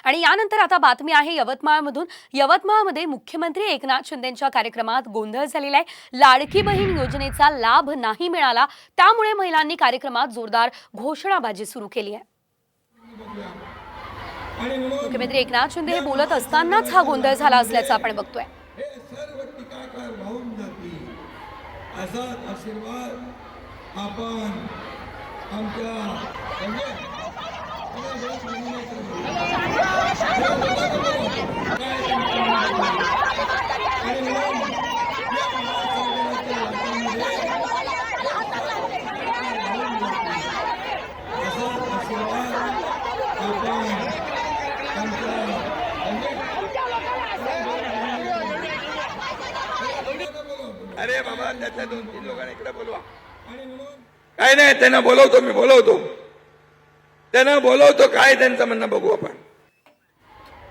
आणि यानंतर आता बातमी आहे यवतमाळमधून। यवतमाळमध्ये मुख्यमंत्री एकनाथ शिंदेंच्या कार्यक्रमात गोंधळ झालेला आहे। लाडकी बहीण योजनेचा लाभ नाही मिळाला, त्यामुळे महिलांनी कार्यक्रमात जोरदार घोषणाबाजी सुरू केली आहे। मुख्यमंत्री एकनाथ शिंदे हे बोलत असतानाच हा गोंधळ झाला असल्याचं आपण बघतोय। अरे बाबा, त्यातल्या 2-3 लोकांना इकडे बोलवा। काय नाही, त्यांना बोलवतो, मी बोलवतो, त्यांना बोलवतो, काय त्यांचं म्हणणं बघू आपण।